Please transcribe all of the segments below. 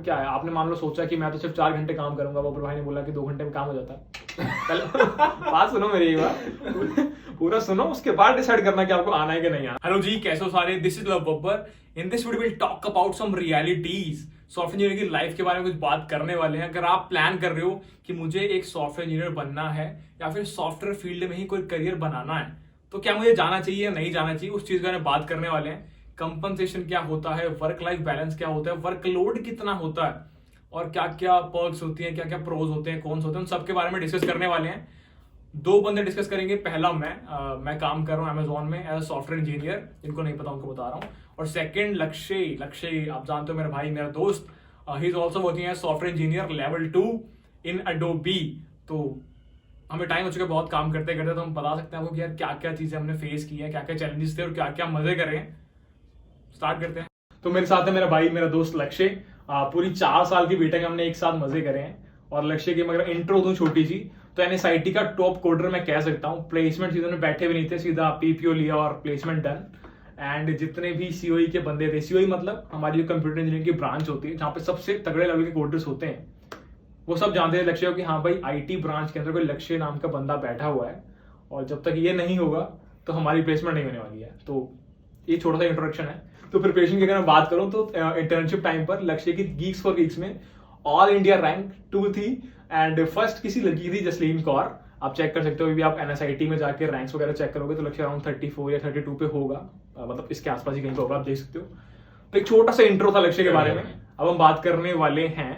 क्या है, आपने मान लो सोचा कि मैं तो सिर्फ 4 घंटे काम करूंगा, बबलू भाई ने बोला कि 2 घंटे में काम हो जाता है। पहले बात सुनो मेरी एक बार, पूरा सुनो, उसके बाद डिसाइड करना कि आपको आना है कि नहीं आना। हेलो जी, कैसे हो सारे, this is Love Babbar. In this video will talk about some realities, software engineer की लाइफ के बारे में कुछ बात करने वाले हैं। अगर आप प्लान कर रहे हो कि मुझे एक सॉफ्टवेयर इंजीनियर बनना है या फिर सॉफ्टवेयर फील्ड में ही कोई करियर बनाना है, तो क्या मुझे जाना चाहिए या नहीं जाना चाहिए, उस चीज के बारे में बात करने वाले हैं। कंपनसेशन क्या होता है, वर्क लाइफ बैलेंस क्या होता है, वर्कलोड कितना होता है, और क्या क्या पर्क्स होती हैं, क्या क्या प्रोज होते हैं, कौन से होते हैं, उन सबके बारे में डिस्कस करने वाले हैं। 2 बंदे डिस्कस करेंगे। पहला मैं काम कर रहा हूँ अमेजोन में एज सॉफ्टवेयर इंजीनियर, जिनको नहीं पता उनको बता रहा हूँ। और सेकंड लक्ष्य आप जानते हो, मेरा भाई, मेरा दोस्त, he is also working as software engineer level 2 in Adobe. तो हमें टाइम हो चुका है बहुत काम करते करते, तो हम बता सकते हैं आपको कि यार क्या क्या चीजें हमने फेस की है, क्या क्या चैलेंजेस थे और क्या क्या मजे करे हैं। स्टार्ट करते हैं। तो मेरे साथ है मेरा भाई, मेरा दोस्त लक्ष्य। पूरी 4 साल की बीटेक हमने एक साथ मजे करे हैं। और लक्ष्य की मगर इंट्रो दूं छोटी सी, तो एनएसआईटी का टॉप कोडर मैं कह सकता हूँ। प्लेसमेंट सीजन में बैठे भी नहीं थे, सीधा पीपीओ लिया और प्लेसमेंट डन। एंड जितने भी सीओई के बंदे थे, सीओई मतलब हमारी जो कंप्यूटर इंजीनियरिंग की ब्रांच होती है, जहाँ पे सबसे तगड़े लेवल के कोडर्स होते हैं, वो सब जानते थे लक्ष्य को कि हाँ भाई, आईटी ब्रांच के अंदर कोई लक्ष्य नाम का बंदा बैठा हुआ है, और जब तक ये नहीं होगा तो हमारी प्लेसमेंट नहीं होने वाली है। तो ये छोटा सा इंट्रोडक्शन है। तो प्रिपरेशन की अगर मैं बात करूं तो इंटर्नशिप टाइम पर लक्ष्य की गीक्स फॉर गीक्स में ऑल इंडिया रैंक 2 थी। एंड फर्स्ट किसी लड़की थी, जसलीन कौर। आप चेक कर सकते हो, अभी आप एनएसआईटी में जाके रैंक्स वगैरह चेक करोगे तो लक्ष्य अराउंड 34 या 32 पे होगा, मतलब इसके आसपास ही कहीं पे होगा, आप देख सकते हो। तो एक छोटा सा इंट्रो था लक्ष्य के बारे में। अब हम बात करने वाले हैं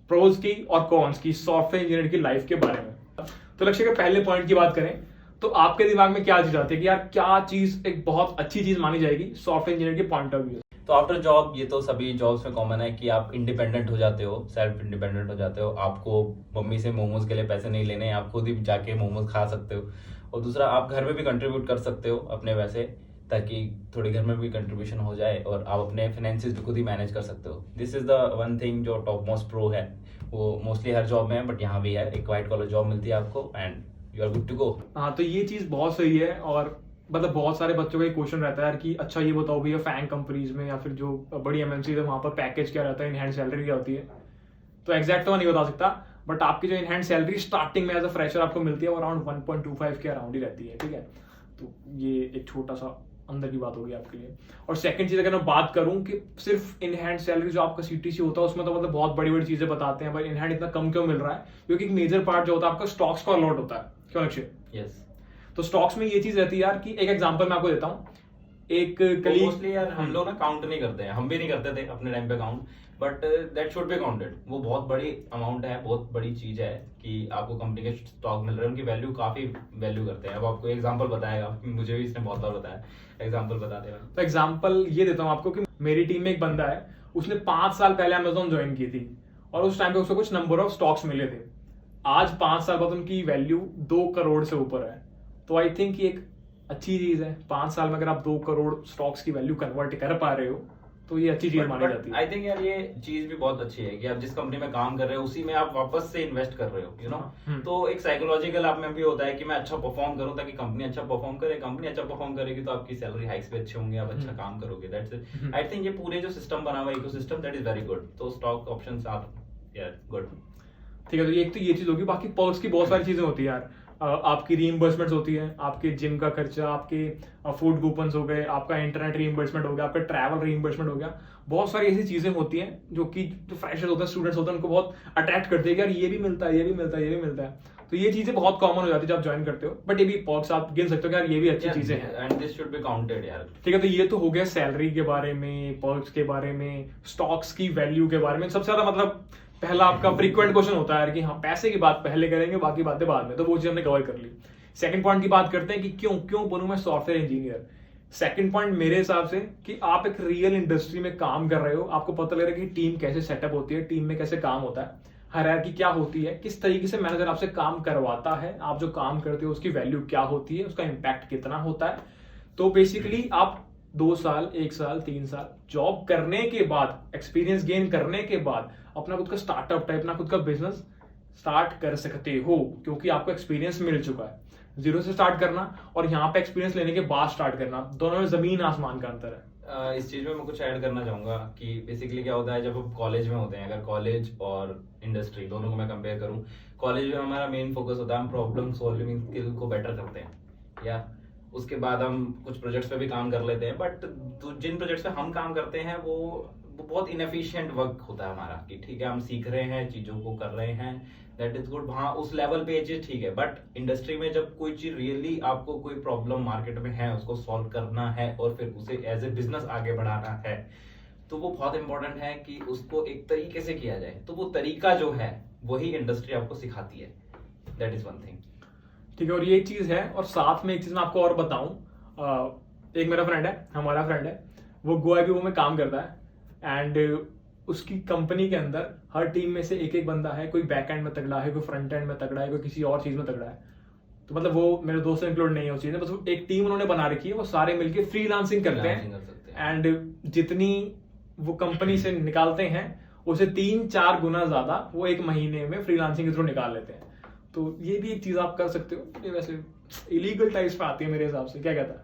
प्रोज की और कॉन्स की, सॉफ्टवेयर इंजीनियर की लाइफ के बारे में। तो लक्ष्य के पहले पॉइंट की बात करें तो आपके दिमाग में क्या चीज आती है कि यार क्या चीज एक बहुत अच्छी चीज मानी जाएगी सॉफ्टवेयर इंजीनियर के पॉइंट ऑफ व्यू? तो आफ्टर जॉब, ये तो सभी जॉब्स में कॉमन है कि आप इंडिपेंडेंट हो जाते हो, सेल्फ इंडिपेंडेंट हो जाते हो। आपको मम्मी से मोमोज के लिए पैसे नहीं लेने, आप खुद ही जाके मोमोज खा सकते हो। और दूसरा, आप घर में भी कंट्रीब्यूट कर सकते हो अपने पैसे, ताकि थोड़ी घर में भी कंट्रीब्यूशन हो जाए और आप अपने फाइनेंसेस भी खुद ही मैनेज कर सकते हो। This is the one thing जो टॉप मोस्ट प्रो है। वो मोस्टली हर जॉब में है, बट यहाँ भी है। एक व्हाइट कॉलर जॉब मिलती है आपको and you are good to go. हाँ, तो ये चीज बहुत सही है। और मतलब बहुत सारे बच्चों का एक क्वेश्चन रहता है यार कि अच्छा ये बताओ भैया, फैंग कंपनीज में या फिर जो बड़ी एमएनसी है वहां पर पैकेज क्या रहता है, इन हैंड सैलरी क्या होती है? तो एग्जैक्ट तो मैं नहीं बता सकता, बट आपकी जो इन हैंड सैलरी स्टार्टिंग में एज अ फ्रेशर आपको मिलती है वो अराउंड 1.25 के अराउंड ही रहती है, ठीक है। तो ये एक छोटा सा अंदर की बात होगी आपके लिए। और सेकंड चीज अगर मैं बात करूं कि सिर्फ इन हैंड सैलरी जो आपका सीटीसी होता है उसमें तो मतलब बहुत बड़ी बड़ी चीजें बताते हैं, भाई इन हैंड इतना कम क्यों मिल रहा है? क्योंकि एक मेजर पार्ट जो होता है आपका स्टॉक्स का अलॉट होता है, क्यों लक्ष्य? यस। तो स्टॉक्स में ये चीज रहती है यार कि एक एग्जांपल मैं आपको देता हूँ। एक कलीग, मोस्टली यार हम लोग ना काउंट नहीं करते हैं, हम भी नहीं करते थे अपने टाइम पे count, but that should be counted. वो बहुत बड़ी अमाउंट है, बहुत बड़ी चीज है कि आपको कंपनी के स्टॉक मिल रहे हैं, उनकी वैल्यू काफी वैल्यू करते हैं। अब आपको एग्जांपल बताएगा, मुझे भी इसने बहुत बार बताया। एग्जांपल बता देगा। तो एग्जांपल ये देता हूँ आपको कि मेरी टीम में एक बंदा है, उसने 5 साल पहले अमेजोन ज्वाइन की थी और उस टाइम पे उसको कुछ नंबर ऑफ स्टॉक्स मिले थे। आज 5 साल बाद उनकी वैल्यू 2 करोड़ से ऊपर है। तो आई थिंक ये एक अच्छी चीज है। 5 साल में अगर आप 2 करोड़ स्टॉक्स की वैल्यू कन्वर्ट कर पा रहे हो तो ये अच्छी चीज मानी जाती है। आई थिंक यार ये चीज भी बहुत अच्छी है कि आप जिस कंपनी में काम कर रहे हो उसी में आप वापस से इन्वेस्ट कर रहे हो, यू नो। तो एक साइकोलॉजिकल आप में भी होता है कि मैं अच्छा परफॉर्म करूं ताकि कंपनी अच्छा परफॉर्म करे। कंपनी अच्छा परफॉर्म करेगी तो आपकी सैलरी हाइक्स भी अच्छे होंगे, आप अच्छा काम करोगे। That's it. आई थिंक ये पूरे जो सिस्टम बना हुआ है, ecosystem, that is very good. तो स्टॉक ऑप्शंस आर यार गुड। ठीक है, तो एक तो ये चीज होगी। बाकी पर्क्स की बहुत सारी चीजें होती है यार। आपकी रीइंबर्समेंट होती है, आपके जिम का खर्चा, आपके फूड कूपन्स हो गए, आपका इंटरनेट रीइंबर्समेंट हो गया, आपका ट्रैवल रीइंबर्समेंट हो गया। बहुत सारी ऐसी चीजें होती हैं जो कि जो फ्रेशर्स होते हैं, स्टूडेंट्स होते हैं, उनको बहुत अट्रैक्ट करती है कि यार ये भी मिलता है, ये भी मिलता है, ये भी मिलता है। तो ये चीजें बहुत कॉमन हो जाती है जब आप ज्वाइन करते हो। बट ये भी पर्क्स आप गिन सकते हो कि यार ये भी अच्छी चीजें हैं and this should be counted यार। ठीक है, तो ये तो हो गया सैलरी के बारे में, पर्क्स के बारे में, स्टॉक्स की वैल्यू के बारे में। सबसे ज्यादा मतलब पहला आपका फ्रीक्वेंट क्वेश्चन होता है यार कि हाँ, पैसे की बात पहले करेंगे, बाकी बातें बाद में। तो वो चीज हमने कवर कर ली। सेकंड पॉइंट की बात करते हैं कि क्यों क्यों बनूं मैं सॉफ्टवेयर इंजीनियर। सेकंड पॉइंट मेरे हिसाब से कि आप एक रियल इंडस्ट्री में काम कर रहे हो, आपको पता लग रहा है कि टीम कैसे सेटअप होती है, टीम में कैसे काम होता है, हायरार्की क्या होती है, किस तरीके से मैनेजर आपसे काम करवाता है, आप जो काम करते हो उसकी वैल्यू क्या होती है, उसका इंपैक्ट कितना होता है। तो बेसिकली आप 2 साल, 1 साल, 3 साल जॉब करने के बाद, एक्सपीरियंस गेन करने के बाद अपना खुद का स्टार्टअप टाइप, अपना खुद का बिजनेस स्टार्ट कर सकते हो, क्योंकि आपको एक्सपीरियंस मिल चुका है। जीरो से स्टार्ट करना और यहाँ पे एक्सपीरियंस लेने के बाद स्टार्ट करना, दोनों में जमीन आसमान का अंतर है। इस चीज में मैं कुछ ऐड करना चाहूंगा कि बेसिकली क्या होता है जब हम कॉलेज में होते हैं, अगर कॉलेज और इंडस्ट्री दोनों को मैं कंपेयर करूं, कॉलेज में हमारा मेन फोकस होता है हम प्रॉब्लम सॉल्विंग स्किल को बेटर करते हैं, या उसके बाद हम कुछ प्रोजेक्ट्स पे भी काम कर लेते हैं, बट जिन प्रोजेक्ट्स पे हम काम करते हैं वो बहुत इनएफिशिएंट वर्क होता है हमारा, कि ठीक है हम सीख रहे हैं, चीजों को कर रहे हैं, दैट इज गुड, वहाँ उस लेवल पे ये चीज ठीक है। बट इंडस्ट्री में जब कोई चीज रियली आपको कोई प्रॉब्लम मार्केट में है उसको सॉल्व करना है और फिर उसे एज ए बिजनेस आगे बढ़ाना है, तो वो बहुत इंपॉर्टेंट है कि उसको एक तरीके से किया जाए। तो वो तरीका जो है वही इंडस्ट्री आपको सिखाती है, दैट इज वन थिंग। ठीक है, और ये चीज है। और साथ में एक चीज मैं आपको और बताऊं, एक मेरा फ्रेंड है, हमारा फ्रेंड है, वो गोआईबीबो में काम करता है एंड उसकी कंपनी के अंदर हर टीम में से एक एक बंदा है, कोई बैक एंड में तगड़ा है, कोई फ्रंट एंड में तगड़ा है, कोई किसी और चीज में तगड़ा है। तो मतलब वो मेरे दोस्त इंक्लूड नहीं है उस चीज में, बस वो एक टीम उन्होंने बना रखी है, वो सारे मिलके फ्रीलांसिंग करते हैं एंड जितनी वो कंपनी से निकालते हैं उसे 3-4 गुना ज्यादा वो एक महीने में फ्रीलांसिंग के थ्रू निकाल लेते हैं। तो ये भी एक चीज आप कर सकते हो, ये वैसे इलीगल टाइप्स पे आती है मेरे हिसाब से। क्या कहता है?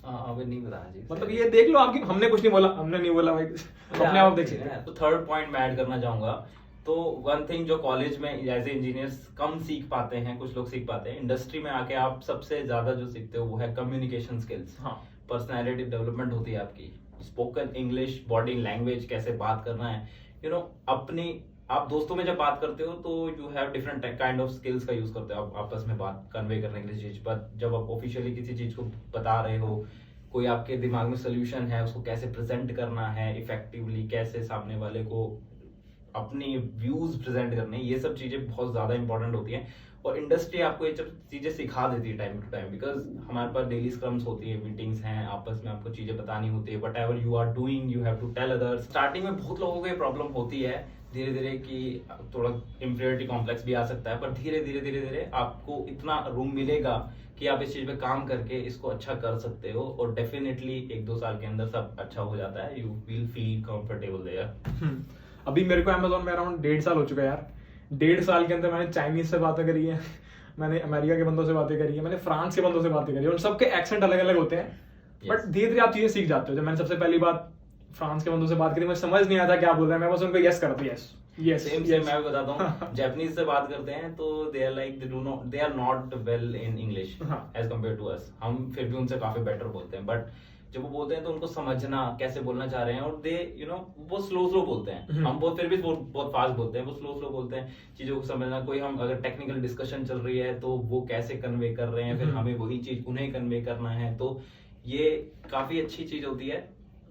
हमें नहीं पता जी, मतलब ये देख लो, आपकी हमने कुछ नहीं बोला, हमने नहीं बोला भाई, अपने आप देख सकते हैं। तो थर्ड पॉइंट मैं ऐड करना चाहूंगा, तो वन थिंग जो कॉलेज में एज ए इंजीनियर्स कम सीख पाते हैं, कुछ लोग सीख पाते हैं, इंडस्ट्री में आके आप सबसे ज्यादा जो सीखते हो वो है कम्युनिकेशन स्किल्स। हाँ, पर्सनैलिटी डेवलपमेंट होती है आपकी, स्पोकन इंग्लिश, बॉडी लैंग्वेज, कैसे बात करना है, यू नो अपनी आप दोस्तों में जब बात करते हो तो you have different kind of skills का यूज करते हो आप आपस में बात कन्वे करने के लिए चीज। पर जब आप ऑफिशियली किसी चीज को बता रहे हो, कोई आपके दिमाग में सोल्यूशन है, उसको कैसे प्रेजेंट करना है इफेक्टिवली, कैसे सामने वाले को अपनी व्यूज प्रेजेंट करने, ये सब चीजें बहुत ज्यादा इंपॉर्टेंट होती हैं। और इंडस्ट्री आपको ये सब चीजें सिखा देती है टाइम टू टाइम, बिकॉज हमारे पास डेली स्क्रम्स होती है, मीटिंग्स हैं, आपस में आपको चीजें बतानी होती है, whatever you are doing you have to tell others. Starting में बहुत लोगों को ये प्रॉब्लम होती है धीरे धीरे कि थोड़ा इंफीरियरिटी कॉम्प्लेक्स भी आ सकता है, पर धीरे धीरे आपको इतना रूम मिलेगा कि आप इस चीज पे काम करके इसको अच्छा कर सकते हो, और डेफिनेटली 1-2 साल के अंदर सब अच्छा हो जाता है, you will feel comfortable there. अभी मेरे को अमेज़न में अराउंड 1.5 साल हो चुका है यार। 1.5 साल के अंदर मैंने चाइनीज से बातें करी है, मैंने अमेरिका के बंदों से बातें करी है, मैंने फ्रांस के बंदों से बातें करी है, उन सबके एक्सेंट अलग अलग होते हैं, बट धीरे धीरे आप चीजें सीख जाते हो। जब मैंने सबसे पहली बात फ्रांस के बंदों से बात करी, मुझे समझ नहीं आता क्या बोल रहे हैं, मैं बस उनको यस करता हूँ, यस यस सेम मैं बताता हूँ, जापानीज से बात करते हैं तो they are like they are not well in English as compare to us, हम फिर भी उनसे काफी बेटर बोलते हैं, बट जब वो बोलते हैं तो उनको समझना कैसे बोलना चाह रहे हैं, और दे यू नो वो स्लो बोलते हैं, हम बहुत फिर भी बहुत फास्ट बोलते हैं, वो स्लो बोलते हैं, चीजों को समझना। कोई हम अगर टेक्निकल डिस्कशन चल रही है तो वो कैसे कन्वे कर रहे हैं, फिर हमें वही चीज उन्हें कन्वे करना है, तो ये काफी अच्छी चीज होती है,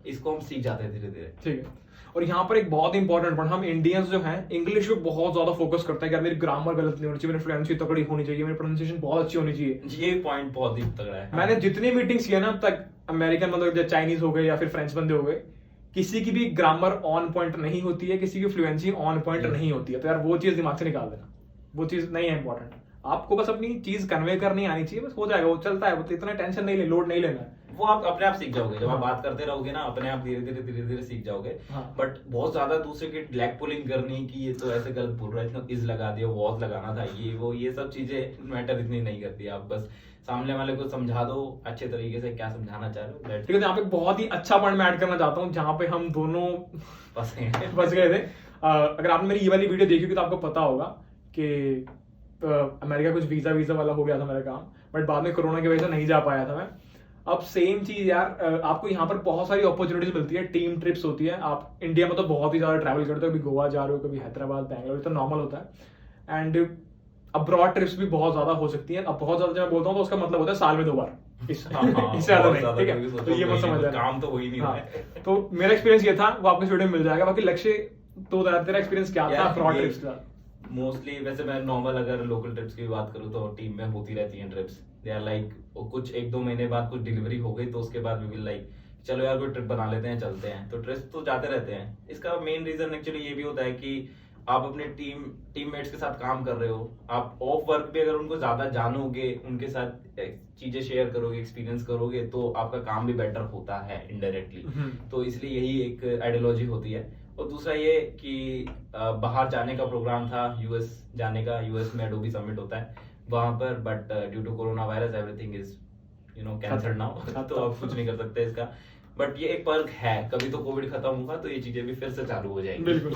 इसको हम सीख जाते हैं धीरे धीरे। ठीक है, और यहाँ पर एक बहुत इंपॉर्टेंट पॉइंट, हम इंडियंस जो हैं इंग्लिश पे बहुत ज्यादा फोकस करते हैं कि यार मेरी ग्रामर गलत नहीं होनी चाहिए, मेरी फ्लुएंसी तगड़ी होनी चाहिए, मेरी प्रोनाउंसिएशन बहुत अच्छी होनी चाहिए। ये पॉइंट बहुत ही तगड़ा है। मैंने जितनी मीटिंग्स किया ना अब तक, अमेरिकन मतलब चाइनीज हो गए या फिर फ्रेंच बंदे हो गए, किसी की भी ग्रामर ऑन पॉइंट नहीं होती है, किसी की फ्लुएंसी ऑन पॉइंट नहीं होती है, तो यार वो चीज दिमाग से निकाल देना, वो चीज नहीं है इंपॉर्टेंट। आपको बस अपनी चीज कन्वे करनी आनी चाहिए, बस हो जाएगा, वो चलता है, इतना टेंशन नहीं ले, लोड नहीं लेना है, वो आप अपने आप सीख जाओगे जब आप बात करते रहोगे ना, अपने आप धीरे धीरे सीख जाओगे। बट बहुत ज्यादा दूसरे की लैग पुलिंग करनी कि ये तो ऐसे गलत बोल रहा है, इतना इज लगा दिया, वॉज लगाना था, ये सब चीजें मैटर इतनी नहीं करती। आप बस सामने वाले को समझा दो अच्छे तरीके से क्या समझाना चाह रहे हो। ठीक है, यहाँ पे बहुत ही अच्छा पॉइंट मैं ऐड करना चाहता हूँ, जहाँ पे हम दोनों फंस गए थे। अगर आपने मेरी ये वाली वीडियो देखी होगी तो आपको पता होगा कि अमेरिका कुछ वीजा वाला हो गया था मेरा काम, बट बाद में कोरोना की वजह से नहीं जा पाया था मैं। अब सेम चीज यार, आपको यहाँ पर बहुत सारी अपॉर्चुनिटीज मिलती है, टीम ट्रिप्स होती है, आप इंडिया में तो बहुत ही ज्यादा ट्रैवल करते हो, कभी गोवा जा रहे हो, कभी हैदराबाद, बैंगलोर, तो नॉर्मल होता है, एंड अब्रॉड ट्रिप्स भी बहुत ज्यादा हो सकती है। अब बहुत ज्यादा जब मैं बोलता हूँ तो उसका मतलब होता है साल में 2 बार, इससे ज्यादा नहीं, ठीक है, तो ये मत समझ लेना, काम तो हो ही नहीं रहा है। तो मेरा एक्सपीरियंस ये था, वो आपको इस वीडियो में मिल जाएगा। बाकी लक्ष्य तो तेरा एक्सपीरियंस क्या था अब्रॉड ट्रिप्स का? मोस्टली वैसे मैं नॉर्मल अगर लोकल ट्रिप्स की बात करूँ तो टीम में होती रहती हैं ट्रिप्स, दे आर लाइक कुछ 1-2 महीने बाद कुछ डिलीवरी हो गई तो उसके बाद वी विल लाइक चलो यार कोई ट्रिप बना लेते हैं, चलते हैं, तो ट्रिप्स तो जाते रहते हैं। इसका मेन रीजन एक्चुअली ये भी होता है कि आप अपने टीममेट्स के साथ काम कर रहे हो, आप ऑफ वर्क भी अगर उनको ज्यादा जानोगे, उनके साथ चीजें शेयर करोगे, एक्सपीरियंस करोगे, तो आपका काम भी बेटर होता है इनडायरेक्टली। तो इसलिए यही एक आइडियोलॉजी होती है। और दूसरा ये कि बाहर जाने का प्रोग्राम था, यूएस जाने का, यूएस में एडोबी समिट होता है वहां पर, but due to coronavirus everything is cancelled now, तो आप कुछ नहीं कर सकते इसका। बट ये एक पर्क है, कभी तो कोविड खत्म होगा तो ये चीजें भी फिर से चालू हो जाएंगी। बिल्कुल।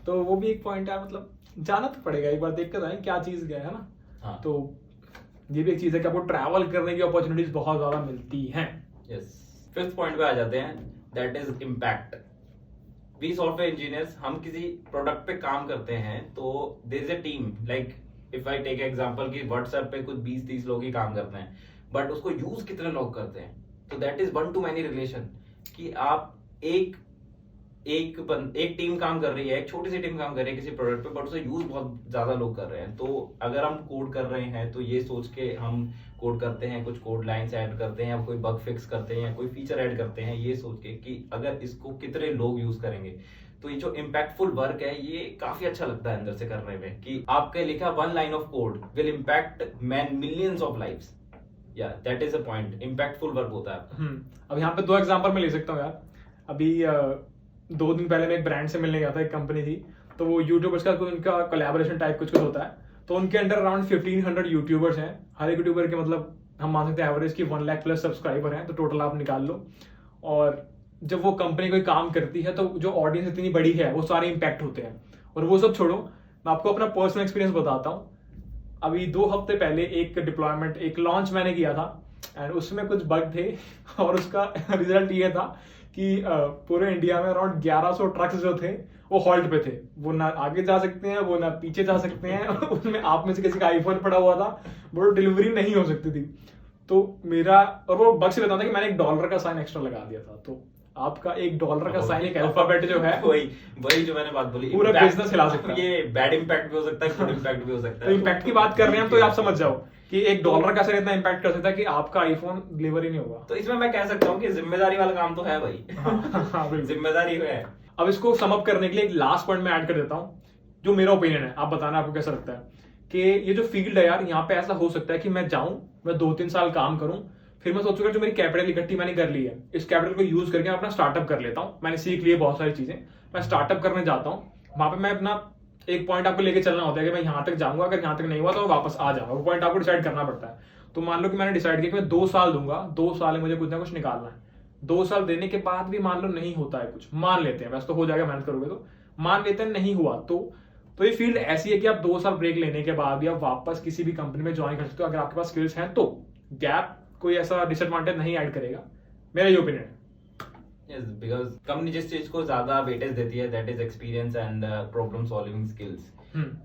तो वो भी एक पॉइंट है, मतलब जाना तो पड़ेगा, एक बार देख कर आए क्या चीज गया है ना। हाँ। तो ये भी एक चीज है कि आपको ट्रैवल करने की अपॉर्चुनिटीज बहुत ज्यादा मिलती हैं। यस, फिफ्थ पॉइंट पे आ जाते हैं, that is impact. We software engineers, हम किसी प्रोडक्ट पे काम करते हैं तो there is a team, like if I take example कि व्हाट्सएप पे कुछ 20-30 लोग ही काम करते हैं, बट उसको यूज कितने लोग करते हैं, तो that is one two many relation. कि आप एक टीम काम कर रही है, एक छोटी सी टीम काम कर रही है किसी प्रोडक्ट पे, बट उसे यूज बहुत ज्यादा लोग कर रहे हैं। तो अगर हम कोड कर रहे हैं तो ये सोच के हम कोड करते हैं, कुछ कोड लाइंस ऐड करते हैं, या कोई बग फिक्स करते हैं, या कोई फीचर ऐड करते हैं, ये सोच के कि अगर इसको कितने लोग यूज करेंगे। तो ये जो इम्पैक्टफुल वर्क है ये काफी अच्छा लगता है अंदर से करने में, कि आपके लिखा 1 line of code will impact millions of lives. या that is a point, impactful work होता है। अब यहाँ पे 2 एग्जांपल मैं ले सकता हूँ यार। अभी 2 दिन पहले मैं एक ब्रांड से मिलने गया था, एक कंपनी थी, तो वो यूट्यूबर्स का उनका कोलैबोरेशन टाइप कुछ होता है। तो उनके अंडर अराउंड 1500 यूट्यूबर्स हैं। हर एक यूट्यूबर के मतलब हम मान सकते हैं एवरेज की 1 लाख प्लस सब्सक्राइबर हैं, तो टोटल आप निकाल लो। और जब वो कंपनी कोई काम करती है तो जो ऑडियंस इतनी बड़ी है वो सारे इम्पैक्ट होते हैं। और वो सब छोड़ो, मैं आपको अपना पर्सनल एक्सपीरियंस बताता हूँ। अभी 2 हफ्ते पहले एक डिप्लॉयमेंट, एक लॉन्च मैंने किया था, एंड उसमें कुछ बग थे और उसका रिजल्ट ये था कि पूरे इंडिया में अराउंड 1100 ट्रक्स जो थे वो हॉल्ट पे थे। वो ना आगे जा सकते हैं, वो ना पीछे जा सकते हैं। उसमें आप में से किसी का आईफोन पड़ा हुआ था, वो डिलीवरी नहीं हो सकती थी। तो मेरा, और वो बग से बताता कि मैंने $1 का साइन एक्स्ट्रा लगा दिया था। तो आपका $1 का साइन, एक अल्फाबेट जो है, वही जो मैंने बात बोली, पूरा बिजनेस हिला सकता है। ये बैड इम्पैक्ट भी हो सकता है, गुड इम्पैक्ट भी हो सकता तो है। इम्पैक्ट की बात कर रहे हैं हम, तो आप समझ जाओ कि $1 का साइन इतना इम्पैक्ट कर सकता है कि आपका आईफोन डिलीवर ही नहीं होगा। तो इसमें मैं कह सकता हूँ कि जिम्मेदारी वाला काम तो है भाई। हाँ, बिल्कुल। जिम्मेदारी है। अब इसको सम अप करने के लिए एक लास्ट पॉइंट में ऐड कर देता हूँ, जो मेरा ओपिनियन है, आप बताना आपको कैसा लगता है। कि ये जो फील्ड है यार, यहाँ पे ऐसा हो सकता है कि मैं जाऊं, मैं 2-3 साल काम करूं, फिर मैं सोचूंगा जो मेरी कैपिटल इकट्ठी मैंने कर ली है, इस कैपिटल को यूज करके मैं अपना स्टार्टअप कर लेता हूँ। मैंने सीख ली है बहुत सारी चीजें, मैं स्टार्टअप करने जाता हूँ। वहां पे मैं अपना एक पॉइंट आपको लेके चलना होता है कि मैं यहाँ तक जाऊंगा, अगर यहाँ तक नहीं हुआ तो मैं वापस आ जाऊंगा। वो पॉइंट आपको डिसाइड करना पड़ता है। तो मान लो कि मैंने डिसाइड किया कि मैं 2 साल दूंगा, 2 साल में मुझे कुछ ना कुछ निकालना है। 2 साल देने के बाद भी मान लो नहीं होता है कुछ, मान लेते हैं, वैसे तो हो जाएगा मेहनत करोगे तो, मान लेते हैं नहीं हुआ तो ये फील्ड ऐसी है कि आप 2 साल ब्रेक लेने के बाद भी आप वापस किसी भी कंपनी में ज्वाइन कर सकते हो, अगर आपके पास स्किल्स हैं तो। गैप कोई ऐसा डिसएडवांटेज नहीं ऐड करेगा, मेरा ये ओपिनियन है। यस, बिकॉज कंपनी जिस चीज को ज्यादा वेटेज देती है, that is experience and problem solving skills.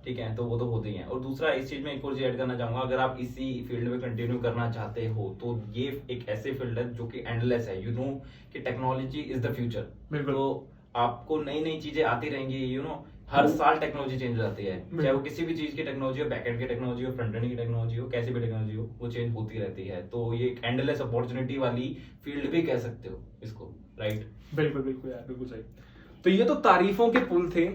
ठीक है, तो वो तो होते ही हैं। और दूसरा, इस चीज में एक और चीज ऐड करना चाहूंगा, अगर आप इसी फील्ड में कंटिन्यू करना चाहते हो तो ये एक ऐसे फील्ड है जो कि एंडलेस है। यू नो कि टेक्नोलॉजी इज द फ्यूचर। बिल्कुल। तो आपको नई नई चीजें आती रहेंगी, यू नो, हर साल टेक्नोलॉजी चेंज हो जाती है, चाहे वो किसी भी चीज की टेक्नोलॉजी हो, बैकएंड की टेक्नोलॉजी हो, फ्रंट एंड की टेक्नोलॉजी हो, कैसी भी टेक्नोलॉजी हो, वो चेंज होती रहती है। तो ये एक एंडलेस अपॉर्चुनिटी वाली फील्ड भी कह सकते हो इसको, राइट? बिल्कुल बिल्कुल यार, बिल्कुल सही। तो ये तो तारीफों के पुल थे।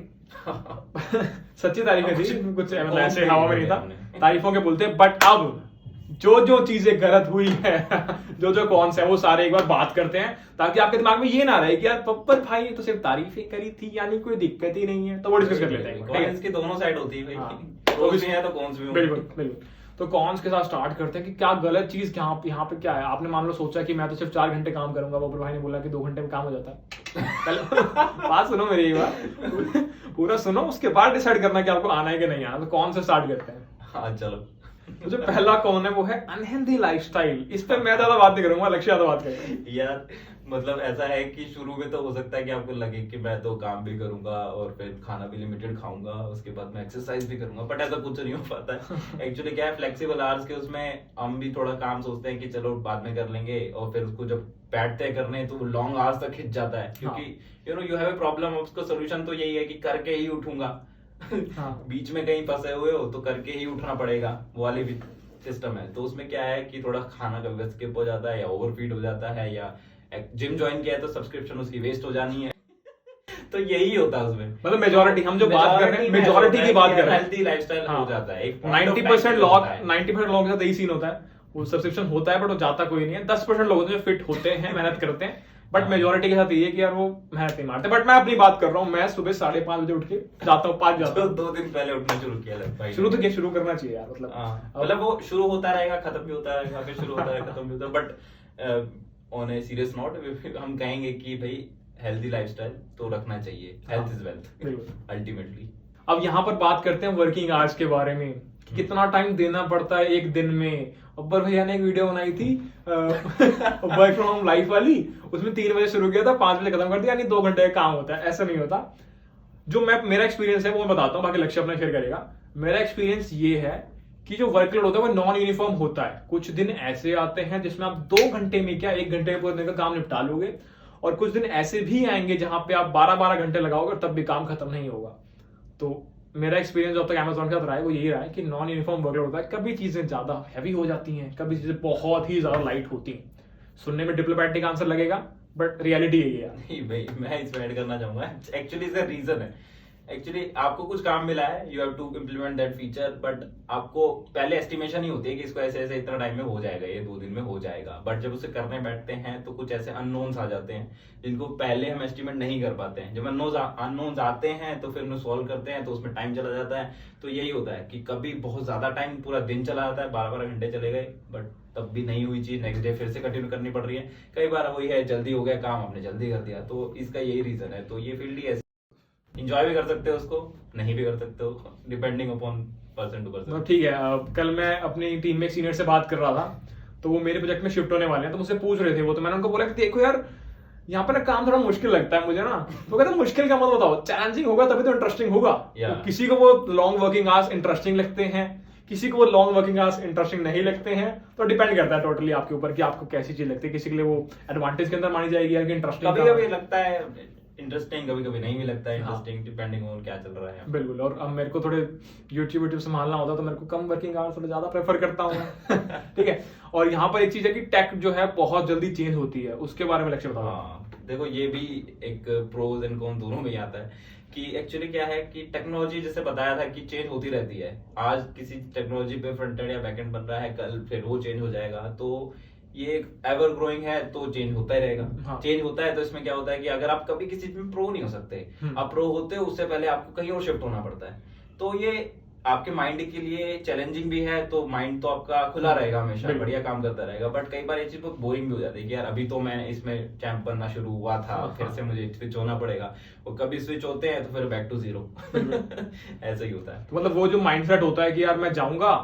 सच्ची तारीफें थी, कुछ मतलब ऐसे हवा में नहीं था, तारीफों के पुल थे। बट अब जो जो चीजें गलत हुई है, जो जो कौन सा है, वो सारे एक बार बात करते हैं, ताकि आपके दिमाग में ये ना रहे कि यार पप्पर भाई तो सिर्फ तारीफें करी थी, यानी कोई दिक्कत ही नहीं है। तो वो डिस्कस कर लेते हैं। कॉन्स की दोनों साइड होती है भाई, प्रोस भी है तो कॉन्स भी होंगे। बिल्कुल बिल्कुल। तो कॉन्स के साथ स्टार्ट करते हैं कि क्या गलत चीज यहाँ पे क्या है। आपने मान लो सोचा कि मैं तो सिर्फ 4 घंटे काम करूंगा, बब्बर भाई ने बोला कि 2 घंटे में काम हो जाता है। बात सुनो मेरी, बात पूरा सुनो, उसके बाद डिसाइड करना कि आपको आना है कि नहीं आना। तो कौन से स्टार्ट करते हैं? हाँ चलो। तो जो पहला कौन है वो है अनहेल्दी लाइफस्टाइल। इस पे मैं ज्यादा बात नहीं करूंगा, लक्ष्य ज्यादा बात करेगा। यार मतलब ऐसा है कि शुरू में तो हो सकता है कि आपको लगे कि मैं तो काम भी करूंगा और फिर खाना भी लिमिटेड खाऊंगा, उसके बाद मैं एक्सरसाइज भी करूंगा, बट ऐसा कुछ नहीं हो पाता है। एक्चुअली क्या है, फ्लेक्सिबल आवर्स के उसमें हम भी थोड़ा काम सोचते हैं कि चलो बाद में कर लेंगे, और फिर उसको जब बैठते करने तो लॉन्ग आवर्स तक खिंच जाता है, क्योंकि you know you have a problem. उसका सोल्यूशन तो यही है कि करके ही उठूंगा। बीच में कहीं फंसे हुए हो तो करके ही उठना पड़ेगा, वो वाली भी सिस्टम है। तो उसमें क्या है कि थोड़ा खाना कभी स्किप हो जाता है, या ओवरफीड हो जाता है, या जिम ज्वाइन किया है तो सब्सक्रिप्शन उसकी वेस्ट हो जानी है। तो यही होता है उसमें, मतलब मेजॉरिटी हम जो बात कर रहे हैं, मेजॉरिटी की बात कर रहे हैं, हेल्थी लाइफस्टाइल हो जाता है। 90% लोगों के साथ यही सीन होता है, वो सब्सक्रिप्शन होता है बट वो जाता कोई नहीं है। 10% लोग होते हैं जो फिट होते हैं, मेहनत करते हैं, बट मेजोरिटी के साथ ये है कि यार वो मेहनत नहीं मारते। बट मैं अपनी बात कर रहा हूँ, मैं सुबह 5:30 बजे उठ के जाता हूँ, 5 जाता हूँ। 2 दिन पहले उठना शुरू किया भाई। शुरू तो क्या, शुरू करना चाहिए यार, मतलब मतलब वो शुरू होता रहेगा, खत्म भी होता रहेगा, फिर शुरू होता रहेगा, खत्म भी होता है। But on a serious note हम कहेंगे कि भाई हेल्दी लाइफस्टाइल तो रखना चाहिए, हेल्थ इज वेल्थ बिल्कुल। अल्टीमेटली। अब यहाँ पर बात करते हैं वर्किंग आवर्स के बारे में, कि कितना टाइम देना पड़ता है एक दिन में। अब्बर भैया ने एक वीडियो बनाई थी वर्क फ्रॉम होम लाइफ वाली, उसमें 3 बजे शुरू किया था, 5 बजे खत्म कर दिया, यानी 2 घंटे का काम होता है। ऐसा नहीं होता। जो मेरा एक्सपीरियंस है वो मैं बताता हूँ, बाकी लक्ष्य अपना शेयर करेगा। मेरा एक्सपीरियंस ये है कि जो वर्कलोड होता है वो नॉन यूनिफॉर्म होता है। कुछ दिन ऐसे आते हैं जिसमें आप 2 घंटे में क्या 1 घंटे में पूरे दिन का काम निपटा लोगे, और कुछ दिन ऐसे भी आएंगे जहां पे आप 12-12 घंटे लगाओगे तब भी काम खत्म नहीं होगा। तो मेरा एक्सपीरियंस जब तक अमेजोन के साथ रहा है वो यही रहा है कि नॉन यूनिफॉर्म वर्कलोड होता है। कभी चीजें ज्यादा हैवी हो जाती हैं, कभी चीजें बहुत ही ज्यादा लाइट होती हैं। सुनने में डिप्लोमैटिक आंसर लगेगा, बट रियलिटी यही है। नहीं भाई, मैं इसमें ऐड करना चाहूंगा, एक्चुअली इसका रीजन है। एक्चुअली आपको कुछ काम मिला है, you have to implement that feature, but आपको पहले एस्टिमेशन ही होती है कि इसको ऐसे ऐसे इतना टाइम में हो जाएगा, ये 2 दिन में हो जाएगा। बट जब उसे करने बैठते हैं तो कुछ ऐसे अननोन्स आ जाते हैं जिनको पहले हम एस्टिमेट नहीं कर पाते हैं। जब अननोन्स आते हैं तो फिर उन्हें सॉल्व करते हैं तो उसमें टाइम चला जाता है। तो यही होता है कि कभी बहुत ज्यादा टाइम, पूरा दिन चला जाता है, 12-12 घंटे चले गए, बट तब भी नहीं हुई चीज, नेक्स्ट डे फिर से कंटिन्यू करनी पड़ रही है। कई बार वही है, जल्दी हो गया काम, आपने जल्दी कर दिया। तो इसका यही रीजन है। तो ये फील्ड ही ऐसी, इंजॉय भी कर सकते हो उसको, नहीं भी कर सकते हो, depending upon person to person. ठीक है। कल मैं अपनी टीम में सीनियर से बात कर रहा था, तो वो मेरे प्रोजेक्ट में शिफ्ट होने वाले हैं, तो मुझसे पूछ रहे थे वो। तो मैंने उनको बोला कि देखो यार, यहाँ पर ना काम थोड़ा मुश्किल लगता है मुझे ना। तो कहते मुश्किल का मत बताओ, चैलेंजिंग होगा तभी तो इंटरेस्टिंग होगा। तो किसी को वो लॉन्ग वर्किंग आवर्स इंटरेस्टिंग लगते हैं, किसी को वो लॉन्ग वर्किंग आवर्स इंटरेस्टिंग नहीं लगते हैं। तो डिपेंड करता है टोटली आपके ऊपर कि आपको कैसी चीज लगती है। किसी के लिए वो एडवांटेज के अंदर मानी जाएगी यार कि इंटरेस्टिंग, कभी कभी लगता है इंटरेस्टिंग, कभी कभी नहीं भी लगता है इंटरेस्टिंग, डिपेंडिंग ऑन क्या चल रहा है। बिल्कुल। और अब मेरे को थोड़े यूट्यूब संभालना होता तो मेरे को कम वर्किंग आवर्स थोड़ा ज्यादा प्रेफर करता हूँ। ठीक है। और यहाँ पर एक चीज है कि टेक जो है बहुत जल्दी चेंज होती है, उसके बारे में लक्ष्य बताओ। हाँ, देखो ये भी एक प्रोज एंड कॉन दोनों में ही आता है कि एक्चुअली क्या है कि टेक्नोलॉजी, जैसे बताया था कि चेंज होती रहती है। आज किसी टेक्नोलॉजी पे फ्रंट एंड या बैक एंड बन रहा है, कल फिर वो चेंज हो जाएगा। तो ये एवर ग्रोइंग है, तो चेंज होता ही रहेगा। हाँ। चेंज होता है तो इसमें क्या होता है कि अगर आप कभी किसी चीज में प्रो नहीं हो सकते, आप प्रो होते हो उससे पहले आपको कहीं और शिफ्ट होना पड़ता है। तो ये आपके माइंड के लिए चैलेंजिंग भी है। तो माइंड तो आपका खुला रहेगा, हमेशा बढ़िया काम करता रहेगा। बट कई बार ये चीज बहुत बोरिंग भी हो जाती है कि यार अभी तो मैं इसमें चैंप बनना शुरू हुआ था, फिर से मुझे स्विच होना पड़ेगा। और कभी स्विच होते हैं तो फिर बैक टू जीरो ऐसा ही होता है। तो मतलब वो जो माइंडसेट होता है कि यार मैं जाऊंगा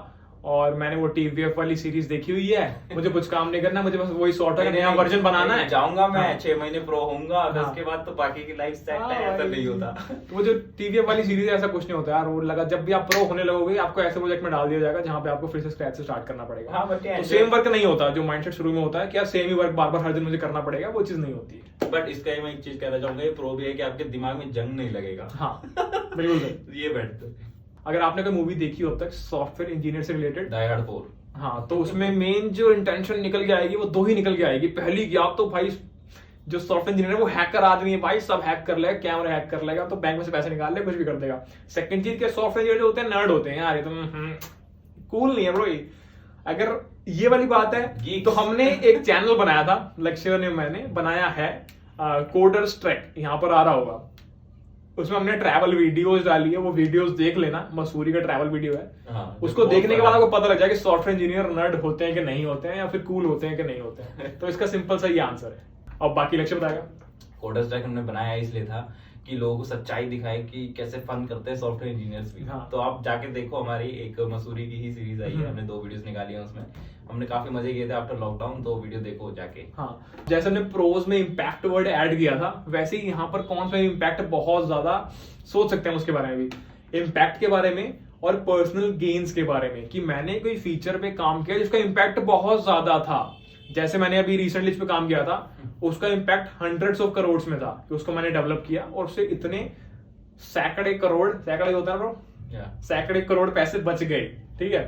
और मैंने वो TVF वाली सीरीज देखी हुई है, मुझे कुछ काम नहीं करना, मुझे बस वही सॉफ्टवेयर नया वर्जन बनाना है, जाऊंगा मैं। हाँ। 6 महीने प्रो होऊंगा, हाँ। उसके बाद तो बाकी की लाइफ सेट है। ऐसा नहीं होता। तो वो जो TVF वाली सीरीज है ऐसा कुछ नहीं होता यार। वो लगा जब भी आप प्रो होने लगोगे आपको ऐसे प्रोजेक्ट में डाल दिया जाएगा जहाँ पे आपको फिर से स्क्रैच से स्टार्ट करना पड़ेगा। हाँ, but तो सेम वर्क नहीं होता जो माइंडसेट शुरू में होता है कि यार सेम ही वर्क बार बार हर दिन मुझे करना पड़ेगा, वो चीज नहीं होती है। बट इसका मैं एक चीज कहना चाहूंगा, ये प्रो भी है कि आपके दिमाग में जंग नहीं लगेगा। हाँ बिल्कुल सर। ये बेटर। अगर आपने कोई मूवी देखी हो अब तक सॉफ्टवेयर इंजीनियर से रिलेटेड, डाई हार्ड 4, हाँ, तो उसमें मेन जो इंटेंशन निकल के आएगी वो 2 ही निकल के आएगी। पहली कि आप तो भाई जो सॉफ्टवेयर इंजीनियर है वो हैकर आदमी है भाई, सब हैक कर लेगा, कैमरा हैक कर लेगा, तो बैंक में से पैसे निकाल ले, कुछ भी कर देगा। सेकंड चीज के सॉफ्टवेयर इंजीनियर जो होते हैं नर्ड होते हैं यार, ये तो कूल नहीं है ब्रो। अगर ये वाली बात है तो हमने एक चैनल बनाया था, लक्ष्य ने मैंने बनाया है कोडर्स ट्रैक, यहाँ पर आ रहा होगा। उसमें हमने ट्रैवल वीडियोस डाली है, वो वीडियोस देख लेना, मसूरी का ट्रैवल वीडियो है। हाँ, उसको देखने के बाद आपको पता लग जाएगा कि सॉफ्टवेयर इंजीनियर नर्ड होते हैं कि नहीं होते हैं, या फिर कूल होते हैं कि नहीं होते हैं। तो इसका सिंपल सा ये आंसर है। अब बाकी लक्ष्य बताएगा। कोडर्स ट्रैक हमने बनाया इसलिए था कि लोगों को सच्चाई दिखाए कि कैसे फन करते हैं सॉफ्टवेयर इंजीनियर्स भी। हाँ। तो आप जाके देखो, हमारी एक मसूरी की ही सीरीज आई है, हमने 2 वीडियोस निकाली हैं उसमें। हमने काफी मजे किए थे आफ्टर लॉकडाउन, तो वीडियो देखो जाके। हाँ, जैसे हमने प्रोज में इम्पैक्ट वर्ड ऐड किया था, वैसे ही यहाँ पर कौन सा इम्पैक्ट बहुत ज्यादा सोच सकते हैं उसके बारे में भी, इम्पैक्ट के बारे में और पर्सनल गेन्स के बारे में, कि मैंने कोई फीचर पे काम किया जिसका इम्पैक्ट बहुत ज्यादा था। जैसे मैंने अभी रिसेंटली इस पे काम किया था, उसका इम्पैक्ट hundreds of crores में था कि उसको मैंने डेवलप किया और उससे इतने सैकड़े करोड़, सैकड़े होता है ब्रो, सैकड़े करोड़ पैसे बच गए। ठीक है,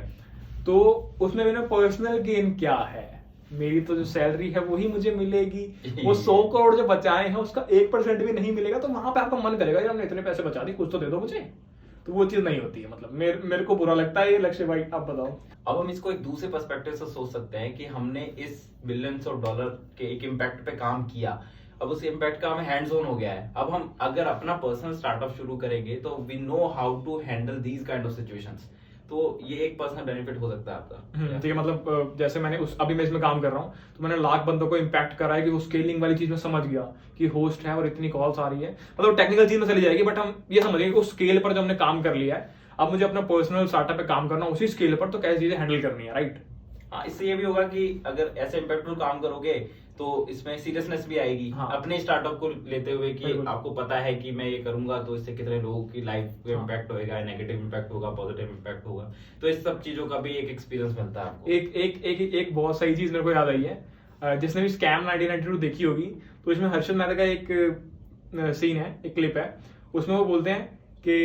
तो उसमें मेरा पर्सनल गेन क्या है, मेरी तो जो सैलरी है वही मुझे मिलेगी। वो 100 करोड़ जो बचाए हैं उसका 1% भी नहीं मिलेगा, तो वहां पे आपका मन करेगा यार हमने इतने पैसे बचा दिए, कुछ तो दे दो मुझे। तो वो चीज नहीं होती है। मतलब मेरे को बुरा लगता है ये। लक्ष्य भाई आप बताओ। अब हम इसको एक दूसरे पर्सपेक्टिव से सोच सकते हैं कि हमने इस बिलियंस ऑफ डॉलर के एक इम्पैक्ट पे काम किया, अब उस इम्पैक्ट का हमें हैंड्स ऑन हो गया है। अब हम अगर अपना पर्सनल स्टार्टअप शुरू करेंगे तो we know how to handle these kind of situations. तो ये एक पर्सनल बेनिफिट हो सकता है आपका। ठीक है, मतलब जैसे मैंने अभी मैं इसमें काम कर रहा हूँ तो मैंने लाख बंदों को इम्पैक्ट करा है कि वो स्केलिंग वाली चीज में समझ गया कि होस्ट है और इतनी कॉल्स आ रही है, मतलब टेक्निकल चीज में चली जाएगी, बट हम ये समझ गए कि उस स्केल पर जो हमने काम कर लिया है, अब मुझे अपना पर्सनल स्टार्टअप पे काम करना उसी स्केल पर, तो कैसी चीजें हैंडल करनी है, राइट। हाँ, इससे ये भी होगा कि अगर ऐसे इम्पैक्टफुल काम करोगे तो इसमें सीरियसनेस भी आएगी। हाँ। अपने स्टार्टअप को लेते हुए कि बिल्कुल। आपको पता है कि मैं ये करूंगा तो इससे कितने लोगों की लाइफ पे हाँ। इम्पैक्ट होगा, नेगेटिव इम्पैक्ट होगा, पॉजिटिव इम्पैक्ट होगा, तो इस सब चीजों का भी एक एक्सपीरियंस मिलता है आपको। एक बहुत सही चीज मेरे को याद आई है, जिसने भी स्कैम 1992 देखी होगी तो इसमें हर्षद मेहता का एक सीन है, एक क्लिप है, उसमें वो बोलते हैं कि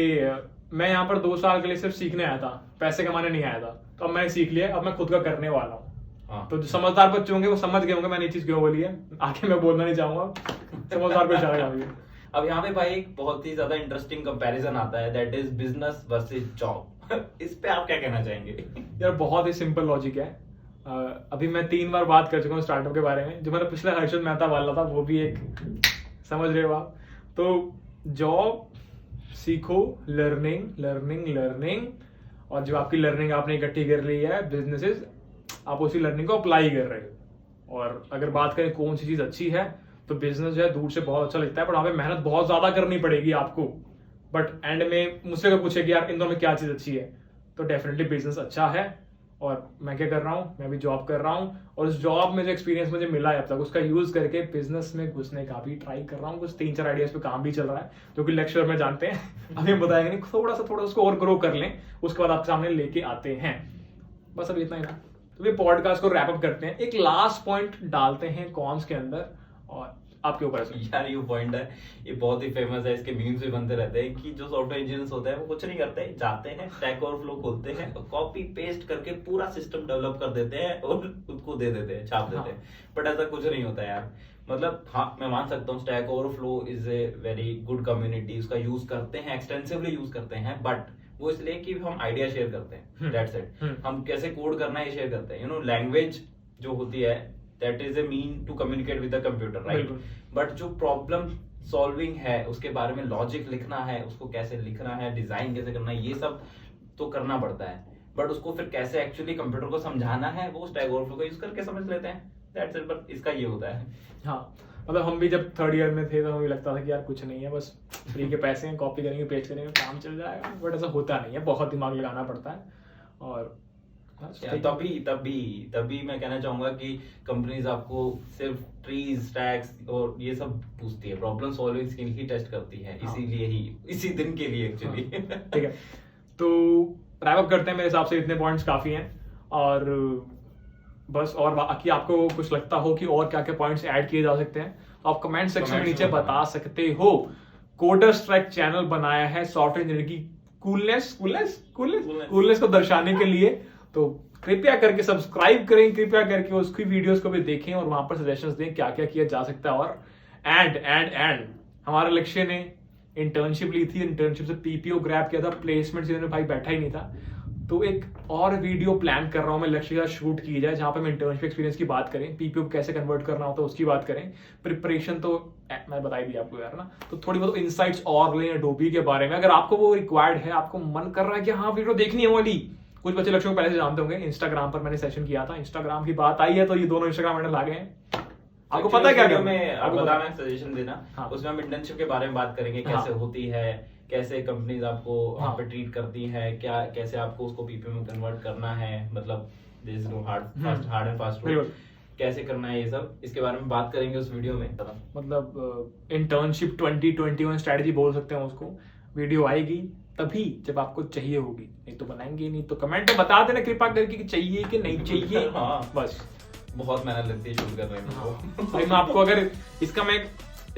मैं यहाँ पर 2 साल के लिए सिर्फ सीखने आया था, पैसे कमाने नहीं आया था, तो अब मैंने सीख लिया, अब मैं खुद का करने वाला हूँ। हाँ। तो जो समझदार बच्चे होंगे वो समझ गए होंगे मैंने ये चीज क्यों बोली है, आगे मैं बोलना नहीं चाहूंगा, समझदार को इशारा करूंगा। अब यहाँ पे भाई एक बहुत ही ज्यादा इंटरेस्टिंग कंपैरिजन आता है, that is business versus job. इस पे आप क्या कहना चाहेंगे? यार बहुत ही सिंपल लॉजिक है। अभी मैं 3 बार बात कर चुका हूँ स्टार्टअप के बारे में, जो मेरा पिछला हर्षद मेहता वाला था वो भी एक, समझ रहे हो आप। तो जॉब सीखो, लर्निंग, और जो आपकी लर्निंग आपने इकट्ठी कर ली है, बिजनेसेस आप उसी लर्निंग को अप्लाई कर रहे हो। और अगर बात करें कौन सी चीज अच्छी है, तो बिजनेस जो है दूर से बहुत अच्छा लगता है, पर वहां पे मेहनत बहुत ज्यादा करनी पड़ेगी आपको। बट एंड में मुझसे अगर पूछे कि यार इन दोनों में क्या चीज अच्छी है, तो डेफिनेटली बिजनेस अच्छा है। और मैं क्या कर रहा हूँ, मैं भी जॉब कर रहा हूँ, और उस जॉब में जो एक्सपीरियंस मुझे मिला है अब तक, उसका यूज करके बिजनेस में घुसने का भी ट्राई कर रहा हूँ। कुछ 3-4 आइडियाज पे काम भी चल रहा है, जो कि लेक्चर में जानते हैं, अभी हम बताएंगे नहीं, थोड़ा सा उसको और ग्रो कर लें, उसके बाद आपके सामने लेके आते हैं। बस अब इतना ही था, तो ये पॉडकास्ट को रैप अप करते हैं, एक लास्ट पॉइंट डालते हैं कॉम्स के अंदर, और आपके ऊपर है। यार ये पॉइंट है, ये बहुत ही फेमस है, इसके मीम्स भी बनते रहते हैं कि जो सॉफ्टवेयर इंजीनियर्स होते हैं वो कुछ नहीं करते, जाते हैं स्टैक ओवरफ्लो खोलते हैं, कॉपी पेस्ट करके पूरा सिस्टम डेवलप कर देते हैं और उसको दे देते हैं, छाप देते हैं। बट ऐसा कुछ नहीं होता यार। मतलब हाँ, मैं मान सकता हूँ stack overflow is a very good community, उसका यूज करते हैं, एक्सटेंसिवली यूज करते हैं, बट वो इसलिए कि हम आइडिया शेयर करते हैं, दैट्स इट। हम कैसे कोड करना है ये शेयर करते हैं। लैंग्वेज जो होती है that is a mean to communicate with the computer, right. But जो प्रॉब्लम सॉल्विंग है, उसके बारे में लॉजिक लिखना है, उसको कैसे लिखना है, डिजाइन कैसे करना है, ये सब तो करना पड़ता है। बट उसको फिर कैसे एक्चुअली कंप्यूटर को समझाना है, वो स्टैक ओवरफ्लो का यूज करके समझ लेते हैं, दैट्स इट। बट इसका ये होता है। हाँ, मतलब हम भी जब 3rd ईयर में थे तो हमें लगता था कि यार कुछ नहीं है, बस फ्री के पैसे हैं, कॉपी करेंगे, पेस्ट करेंगे, काम चल जाएगा। बट ऐसा होता नहीं है, बहुत दिमाग लगाना पड़ता है। और तभी मैं कहना चाहूंगा कि कंपनीज आपको सिर्फ ट्रीज, स्टैक्स और ये सब पूछती है, प्रॉब्लम सॉल्विंग स्किल ही टेस्ट करती है, इसीलिए ही, इसी दिन के लिए एक्चुअली। ठीक है, तो रैप अप करते हैं। मेरे हिसाब से इतने पॉइंट्स काफी हैं, और बस, और बाकी आपको कुछ लगता हो कि और क्या क्या पॉइंट्स ऐड किए जा सकते हैं, आप कमेंट सेक्शन में नीचे बता सकते हो। कोडर्स ट्रैक चैनल बनाया है सॉफ्टवेयर इंजीनियर की कूलनेस को दर्शाने के लिए, तो कृपया करके सब्सक्राइब करें, कृपया करके उसकी वीडियोस को भी देखें और वहां पर सजेशंस दें क्या क्या किया जा सकता है। और एंड हमारा लक्ष्य ने इंटर्नशिप ली थी, इंटर्नशिप से पीपीओ ग्रैब किया था, प्लेसमेंट सीजन में भाई बैठा ही नहीं था, तो एक और वीडियो प्लान कर रहा हूं मैं, लक्ष्य का शूट की जाए, जहां पे मैं इंटर्नशिप एक्सपीरियंस की बात करें, पीपीओ कैसे कन्वर्ट करना होता है उसकी बात करें, प्रिपरेशन तो मैं बता ही दिया आपको यार ना, तो थोड़ी बहुत इनसाइट्स और लें अडोबी के बारे में, अगर आपको वो रिक्वायर्ड है, आपको मन कर रहा है कि हाँ वीडियो देखनी है वाली। कुछ बच्चे लक्ष्यों को पहले से जानते होंगे, इंस्टाग्राम पर मैंने सेशन किया था, इंस्टाग्राम की बात आई है तो ये दोनों इंस्टाग्राम हैंडल आ गए हैं। आपको पता है क्या में आपको बताना है, सजेशन देना। हाँ। उसमें हम इंटर्नशिप के बारे में बात करेंगे, कैसे हाँ। होती है, कैसे कंपनीज आपको वहाँ हाँ। पे ट्रीट करती है, क्या कैसे आपको उसको पीपीओ में कन्वर्ट करना है, मतलब there is no hard and fast rule, कैसे करना है, ये सब इसके बारे में बात करेंगे उस वीडियो में। मतलब इंटर्नशिप 2021 स्ट्रेटजी बोल सकते हैं उसको। वीडियो आएगी तभी जब आपको चाहिए होगी, नहीं तो बनाएंगे नहीं, तो कमेंट में बता देना कृपा करके कि चाहिए कि नहीं चाहिए। हाँ। बस बहुत मेहनत लगती है शूट करने में। हाँ। भाई मैं आपको अगर इसका मैं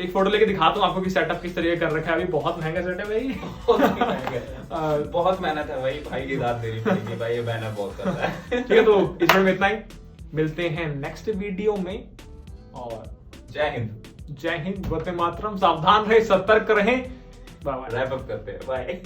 एक फोटो लेके दिखाता हूँ आपको कि सेटअप किस तरीके कर रखा है, अभी बहुत महंगा सेटअप है ये। बहुत मेहनत है भाई की दाद देनी पड़ेगी भाई, ये मेहनत बहुत कर रहा है। ठीक है, तो इस वीडियो में इतना ही, मिलते हैं नेक्स्ट वीडियो में, और जय हिंद, वंदे मातरम, सावधान रहे, सतर्क रहें, बाय बाय, रैप अप करते हैं, बाय।